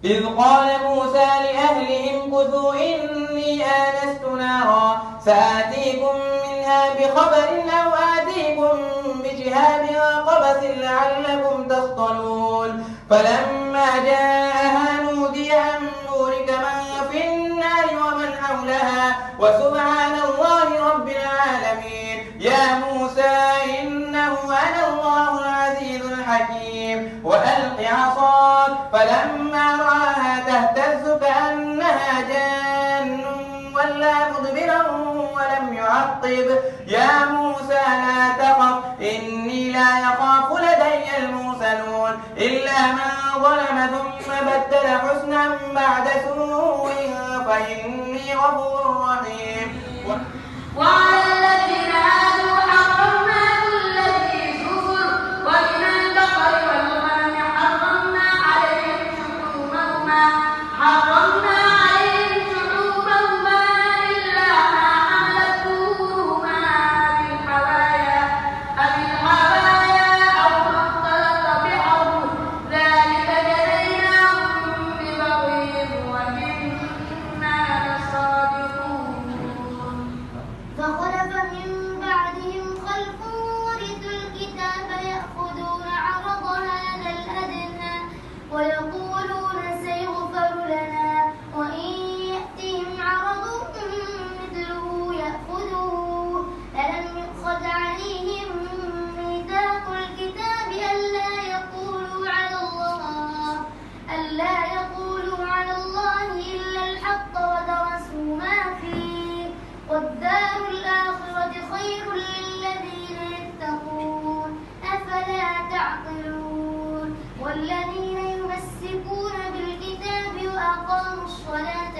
إذ قال موسى لأهلهم كثوا إني آنست نارا سآتيكم منها بخبر أو آتيكم بشهاب قبس لعلكم تصطلون فلما جاءها نودي أن نورك من في النار ومن حولها وسبحان الله رب العالمين يا موسى إنه أنا الله العزيز الحكيم وألق عصاك فلما رآها تهتز كأنها جان ولا مدبرا ولم يعقب يا موسى لا تخف إني لا يخاف لدي المرسلون إلا من ظلم ثم بدل حسنا بعد سوء فإني غفور رحيم وعلى الذين هادوا حرمنا كل ذي زفر ومن البقر والغنم حرمنا عليهم شحومهما إلا ما حملت ظهورهما أو ما اختلط بحرب ذلك جزيناهم ببغيهم وإنا لصادقون. فخلف من بعدهم خلف ورثوا الكتاب يأخذون عرض هذا الأدنى ويقولون سيغفر لنا وإن يأتهم عرض مثله يأخذوه ألم يؤخذ عليهم ميثاق الكتاب ألا يقولوا على الله إلا الحق ودرسوا ما فيه والدار الآخرة خير للذين يتقون أفلا تعقلون والذين يمسكون بالكتاب وأقاموا الصلاة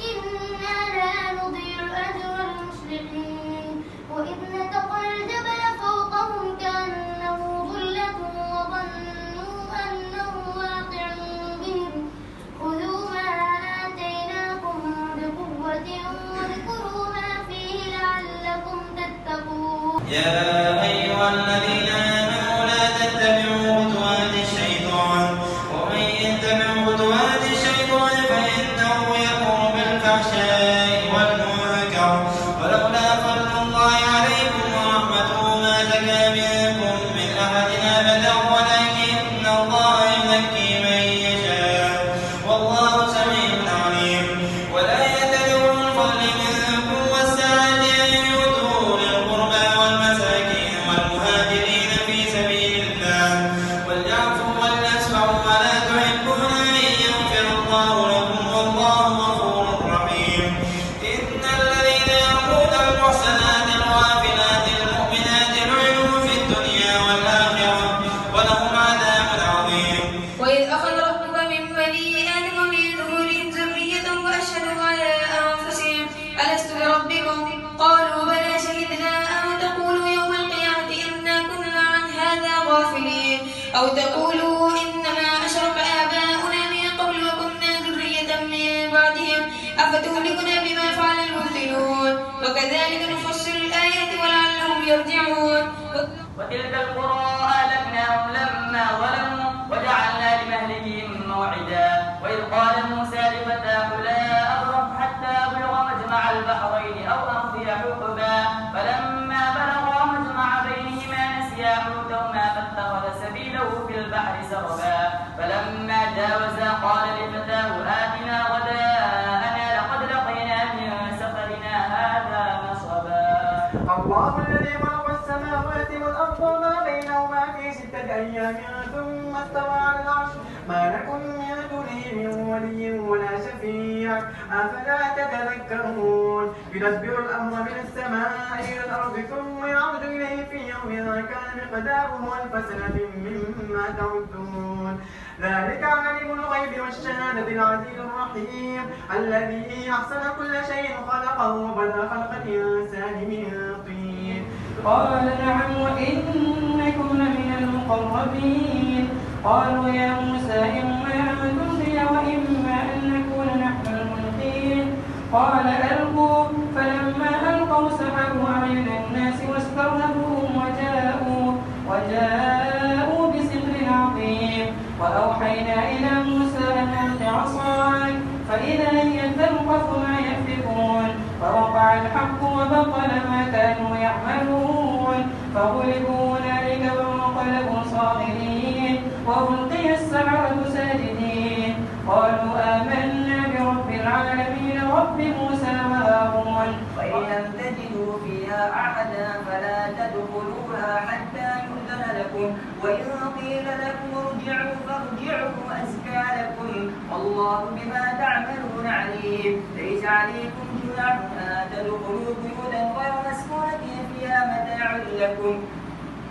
إنا لا نضيع أجر المصلحين وإذ نتقنا الجبل فوقهم كأنه ظلة وظنوا أنه واقع بهم خذوا ما آتيناكم بقوة واذكروا ما فيه لعلكم تتقون. يا أيها الذين آمنوا لا تتبعوا خطوات الشيطان ومن يتبع خطوات الشيطان فإنه يأمر بالفحشاء والمنكر ولولا فضل الله عليكم ورحمته ما زكى منكم من أحد أبدا ولكن الله يزكي من يشاء والله سميع عليم. ولا يتبعوا الفضل منكم والسعة أن يؤتوا للقربى والمساكين والمهاجرين في سبيل الله وليعفوا وليصفحوا ولا تحبون أن يغفر الله لكم والله غفور رحيم. إن الذين يرمون المحصنات الغافلات المؤمنات لعنوا في الدنيا والآخرة ولهم عذاب عظيم. وإذ أخذ ربك من بني آدم من ظهورهم ذريتهم وأشهدوا على أنفسهم ألست بربكم قالوا بلى شهدنا أن تقولوا يوم القيامة إنا كنا عن هذا غافلين أو تقولوا إنما أشرك آباؤنا من قبل وكنا ذرية من بعدهم أفتهلكنا بما فعل المبطلون وكذلك نفصل الآيات ولعلهم يرجعون. وتلك القرى أهلكناهم لما ظلموا وجعلنا لمهلكهم موعدا وإذ قال موسى لفتاه لا أبرح حتى أبلغ مجمع البحرين أو أمضي حقبا فلما بلغا مجمع بينهما نسيا حوتهما فاتخذ سبيله في البحر سربا فلما جاوزا قال لفتاه آتنا غداءنا لقد لقينا من سفرنا هذا نصبا. الله الذي خلق السماوات والأرض وما بينهما في 6 أيام ثم استوى على العرش ما لكم من دونه من ولي ولا شفيع أفلا تتذكرون. يدبر الأمر من السماء إلى الأرض ثم يعرج إليه في يوم كان مقداره 1000 سنة مما تعدون. ذلك عالم الغيب والشهادة العزيز الرحيم الذي أحسن كل شيء خلقه وبدأ خلق الإنسان من طين. قال نعم وإنكم لمن المقربين. قالوا يا موسى إما أن تلقي وإما أن نكون نحن الملقين. قال ألقوا فلما ألقوا سحروا أعين الناس واسترهبوهم وجاءوا بسحر عظيم وأوحينا إلى كانوا يعملون فغلبوا هنالك وانقلبوا صاغرين وألقي السحرة ساجدين قالوا آمنا برب العالمين رب موسى وهارون. وإن لم تجدوا فيها أحدا فلا تدخلوها حتى يؤذن لكم وإن قيل لكم ارجعوا فارجعوا أزكى لكم والله بما تعملون عليم. ليس عليكم جناح أن تدخلوا بيوتا غير مسكونة فيها متاع لكم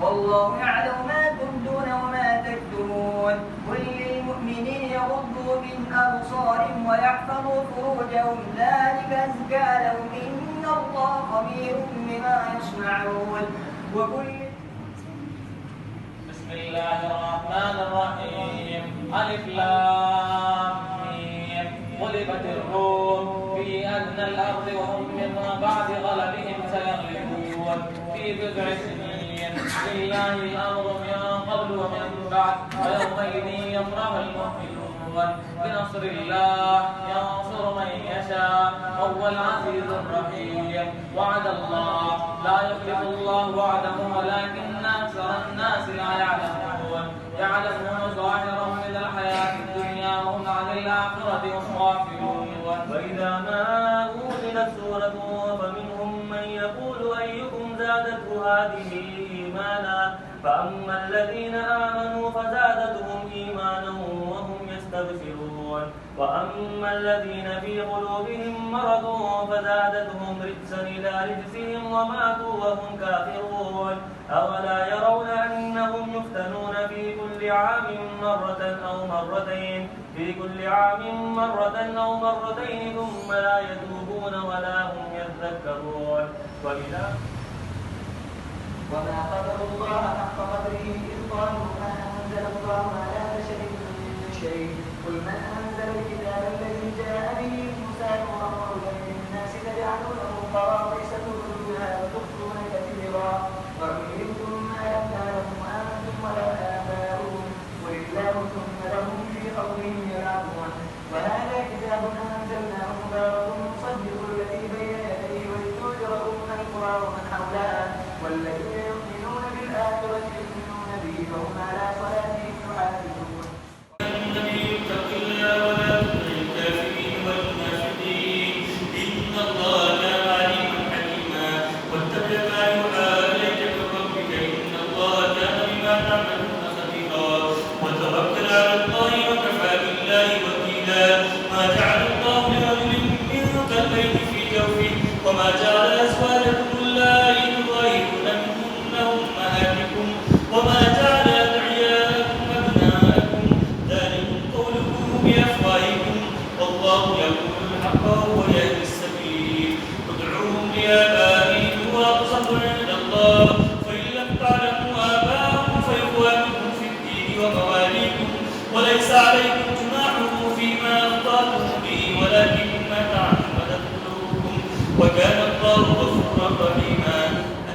والله يعلم ما تبدون وما تكتمون. قل للمؤمنين يغضوا من أبصارهم ويحفظوا فروجهم ذلك أزكى لهم إن الله خبير بما يصنعون. بسم الله الرحمن الرحيم ألف لام ميم غلبت الروم في أدنى الأرض وهم من بعد غلبهم سيغلبون في بضع سنين لله الأمر من قبل ومن بعد ويومئذ يفرح المؤمنون بنصر الله ينصر من يشاء وهو العزيز الرحيم. وعد الله لا يخلف الله وعده ولكن أكثر الناس لا يعلمون ظاهرا من الحياة الدنيا وهم عن الآخرة هم غافلون. وإذا ما أنزلت سورة فمنهم من يقول أيكم زادته هذه إيمانا فأما الذين آمنوا فزادتهم إيمانا وهم يستبشرون وأما الذين في قلوبهم مرض فزادتهم رجسا إلى رجسهم وماتوا وهم كافرون. أولا يرون أنهم يفتنون في كل عام مرة أو مرتين ثم لا يتوبون ولا هم يذكرون. وما قدروا الله حق قدره إذ قالوا ما أنزل الله على بشر من شيء قل من أنزل الكتاب الذي جاء به موسى نورا وهدى للناس تجعلونه قراطيس تبدونها وتخفون كثيرا وعلمتم ما لم تعلموا أنتم ولا آباؤكم قل الله ثم لهم في قولهم يلعبون. وهذا كتاب أنزلناه مبارك مصدق الذي بين يديه ولتنذر أم القرى ومن حولها والذين يؤمنون بالآخرة يؤمنون به فهم على صلاتهم يحافظون. النبي اتق الله ولا تطع الكافرين والمنافقين إن الله كان عليما حكيما واتبع ما يوحى إليك من ربك إن الله كان بما تعملون خبيرا وتوكل على الله وكفى بالله وكيلا. ما جعل الله لرجل من قلبين في جوفه وما جعل أزواجكم اللائي تظاهرون منهن أمهاتكم وما جعل أدعياءكم أبناءكم ذلكم قولكم بأفواهكم والله يقول الحق وهو يهدي السبيل. ادعوهم لآبائهم وأقسط عند الله فإن لم تعلموا آباءهم فإخوانكم في الدين ومواليكم وليس عليكم جناح فيما أخطأتم به ولكن ما تعمدت قلوبكم وكان الله غفورا رحيما.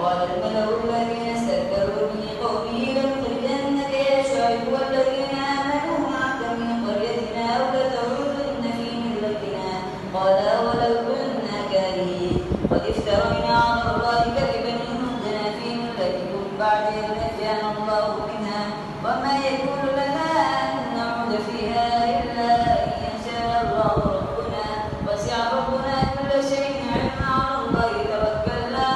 قال الملأ الذين استكبروا من قومه لنخرجنك يا شعيب والذين آمنوا معك من قريتنا أو لتعودن في ملتنا قال ولو كنا كارهين قد افترينا على الله كذبا إن عدنا في ملتكم بعد إذ نجانا الله منها وما يكون لنا أن نعود فيها إلا أن يشاء الله ربنا وسع ربنا كل شيء علما على الله توكلنا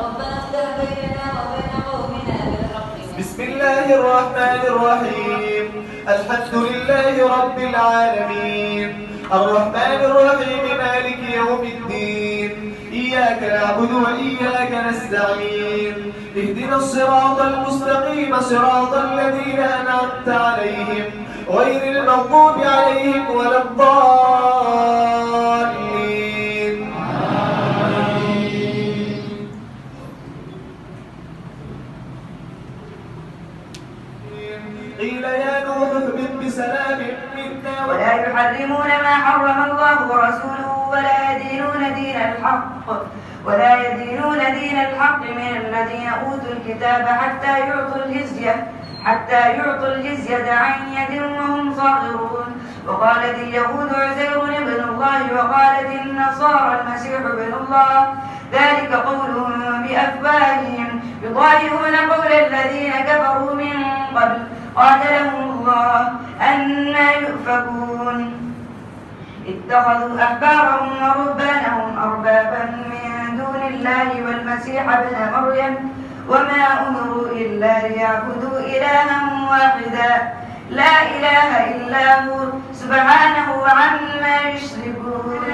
ربنا افتح بيننا وبين قومنا بالحق. بسم الله الرحمن الرحيم الحمد لله رب العالمين الرحمن الرحيم مالك يوم الدين إياك نعبد وإياك نستعين اهدنا الصراط المستقيم صراط الذين أنعمت عليهم غير المغضوب عليهم ولا الضالين. قيل يا نوح اهبط بسلام منا ولا يحرمون ما حرم الله ورسوله ولا يدينون دين الحق من الذين أوتوا الكتاب حتى يعطوا الجزية عن يد وهم صاغرون. وقالت اليهود عزير ابن الله وقالت النصارى المسيح ابن الله ذلك قولهم بأفواههم يضاهئون قول الذين كفروا من قبل قاتلهم الله أنى يؤفكون اتخذوا أحبارهم ورهبانهم أربابا من دون الله والمسيح ابن مريم وما أمروا إلا ليعبدوا إلها واحدا لا إله إلا هو سبحانه عما يشركون.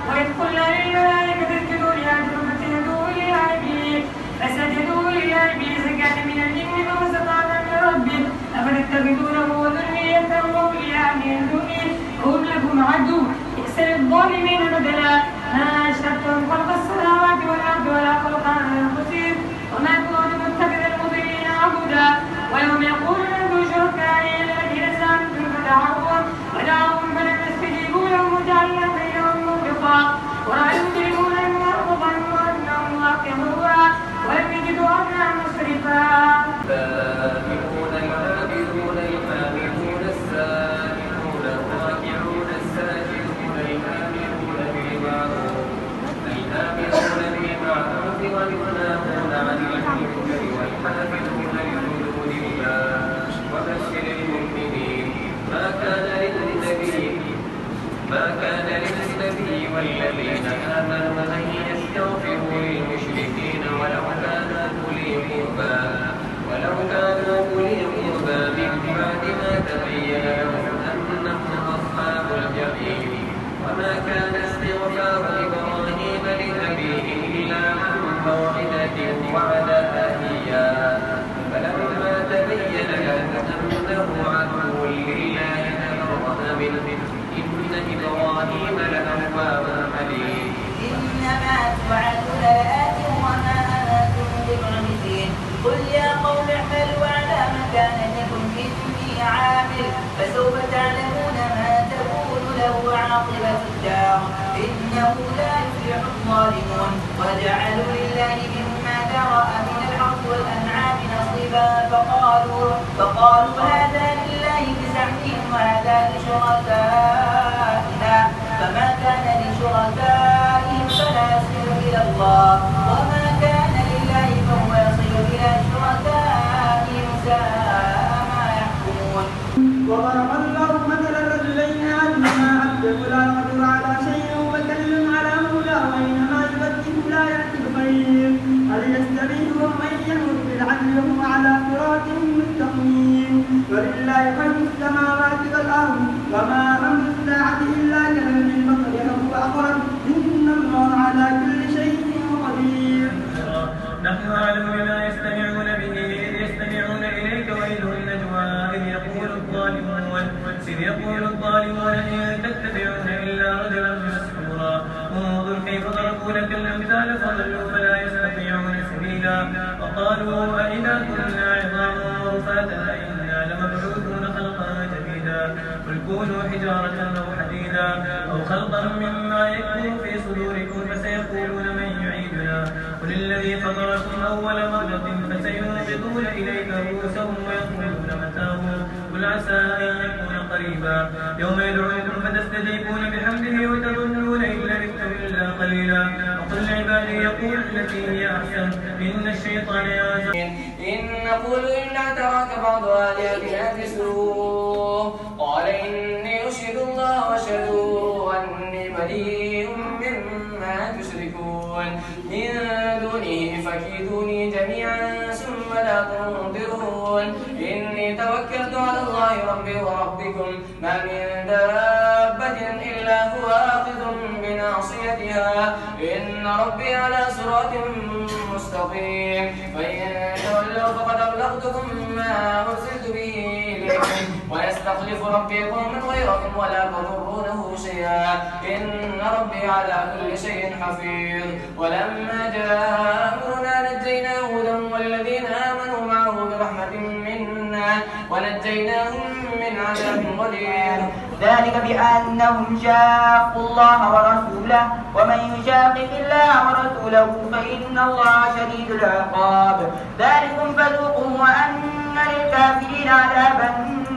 وإذ قلنا للملائكة اسجدوا لآدم فسجدوا إلا إبليس فسجدوا إلا إبليس كان من الجن فوسطنا من ربه أفتتخذونه وذريته أولياء من دونه وهم لكم عدو بئس للظالمين بدلا ما أشركتم خلق السماوات والأرض ولا خلق أنفسهم وما كنت متخذ المضلين عبدا ويوم يقول له شركائي الذين زعمتم فدعوهم فلم يستجيبوا لهم وجعلنا بينهم موبقا ورأى المجرمون أنهم ظنوا أنهم واقعوها ولم يجدوا عنها مصرفا. السائحون العابدون الحامدون السائحون الراكعون الساجدون الآمرون بالمعروف والناهون عن المنكر والحافظون لحدود الله وبشر المؤمنين. ما كان للنبي والذين آمنوا أن يستغفروا للمشركين ولو كانوا أولي قربى من بعد ما تبين لهم أنهم أصحاب الجحيم. وما كان استغفار إبراهيم لأبيه إلا عن موعدة وعدها إياه فلما تبين له أنه عدو لله تبرأ منه إن إبراهيم لأواب حليم. إنما توعدون لآت وما أنتم بمعجزين. قل يا قوم اعملوا على مكانتكم إني عامل فسوف تعلمون ما تكون له عاقبة الدار إنه لا يفلح الظالمون. وجعلوا لله مما ذرأ من الحرث والأنعام نصيبا فقالوا هذا لله بزعمهم وهذا لشركائنا فما كان لشركائهم فلا يصل إلى الله وما كان لله فهو يصل إلى شركائهم ساء ما يحكمون. وضرب الله مثلا رجلين أحدهما أبكم لا يقدر على شيء وكل على مولاه وإنما يبكم لا يأتي بخير هل يستبين ومن يمر بالعدل وهو على صراط مستقيم. ولله خلق السماوات والأرض وما أمر الساعة إلا كلمح البصر أو أقرب إن الله على كل شيء قدير. نحن أعلم بما يستمعون به إذ يستمعون إليك وإذ النجوى إذ يقول الظالمون إن تتبعون إلا رجلا مسحورا. انظر كيف ضربوا لك الأمثال فضلوا فلا يستطيعون سبيلا. وقالوا أئذا كنا عظاما ورفاتا أئنا لمبعوثون خلقا جديدا. قل كونوا حجارة أو حديدا أو خلقا مما يكبر في صدوركم فسيقولون من يعيدنا قل الذي فطركم أول مرة فسينبضون إليك رؤوسهم ويقولون متاه قل عسى أن يكون قريبا. يوم يدعوكم فتستجيبون بحمده وتظنون إن لبثتم إلا قليلا. وقل لعبادي يقول التي هي أحسن إن الشيطان ينزغ إن نقول إلا تراك بعض آلهتنا بسوء قال إني أشهد الله واشهدوا أني بريء مما تشركون من دونه فكيدوني جميعا ثم لا تنظرون. إني توكلت على الله ربي وربكم ما من دابة إلا هو آخذ بناصيتها إن ربي على صراط مستقيم. فإن تولوا فقد أبلغتكم ما أرسلت به إليكم ويستخلف ربي قوما غيركم ولا تضرونه شيئا إن ربي على كل شيء حفيظ. ولما جاء أمرنا نجينا هودا والذين آمنوا معه برحمة منا ونجيناهم من عذاب غليظ. ذلك بأنهم شاقوا الله ورسوله ومن يشاقق الله ورسوله فإن الله شديد العقاب. ذلكم فذوقوه وأن للكافرين عذاب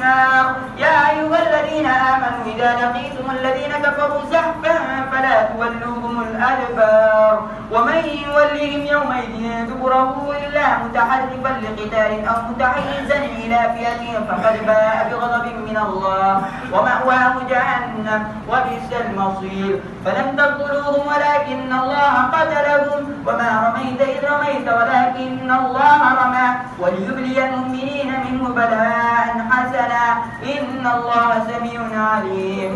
النار. يا أيها الذين آمنوا إذا لقيتم الذين كفروا زحفا فلا تولوهم الأدبار ومن يولهم يومئذ دبره إلا متحرفا لقتال أو متحيزا إلى فئة فقد باء بغضب من الله ومأواه جهنم وبئس المصير. فلم تقتلوهم ولكن الله قتلهم وما رميت إذ رميت ولكن الله رمى وليبلي المؤمنين منه بلاء حسنا إن الله سميع عليم.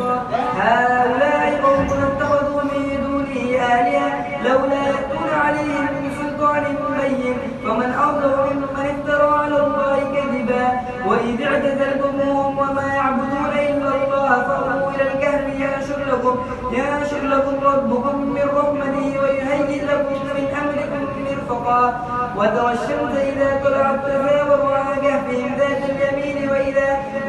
هؤلاء قوم اتخذوا من دونه آلهة لولا يأتون عليهم بسلطان بين ومن أظلم ممن افترى على الله كذبا. وإذ اعتزلتموهم وما يعبدون إلا الله فأووا إلى الكهف ينشر لكم ربكم من رحمته ويهيئ لكم من أمركم مرفقا. وترى الشمس إذا طلعت تزاور عن كهفهم ذات اليمين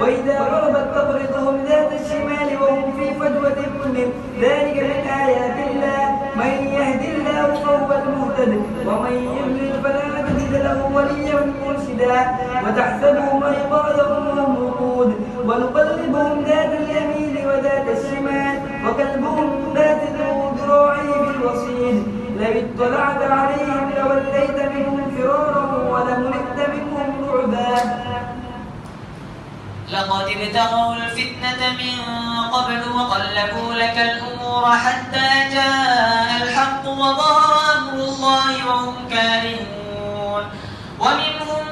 وإذا غربت تقرضهم ذات الشمال وهم في فجوة منه ذلك من آيات الله من يهد الله فهو المهتد ومن يضلل فلا تجد له وليا مرشدا. وتحسبهم أيقاظا وهم رقود ونقلبهم ذات اليمين وذات الشمال وكلبهم باسط ذراعيه بالوصيد. لو اطلعت عليهم لوليت منهم فرارا ولملئت منهم رعبا. لقد ابتغوا الفتنة من قبل وقلبوا لك الأمور حتى جاء الحق وظهر أمر الله وهم كارهون. ومنهم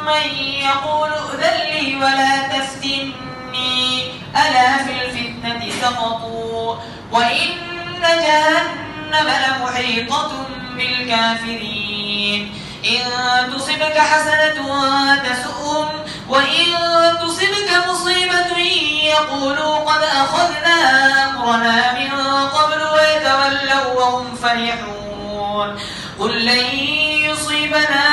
من يقول ائذن لي ولا تفتني ألا في الفتنة سقطوا وإن جهنم لمحيطة بالكافرين. إن تصبك حسنة تسؤهم وإن تصبك مصيبة يقولوا قد أخذنا أمرنا من قبل ويتولوا وهم فرحون. قل لن يصيبنا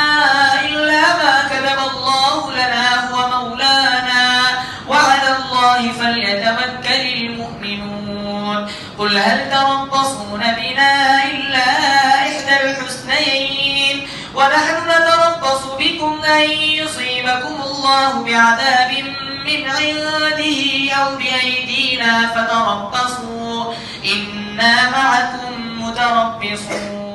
إلا ما كتب الله لنا هو مولانا وعلى الله فليتوكل المؤمنون. قل هل تربصون بنا إلا إحدى الحسنيين ونحن نتربص بكم أن يصيبكم الله بعذاب من عنده أو بأيدينا فتربصوا إنا معكم متربصون.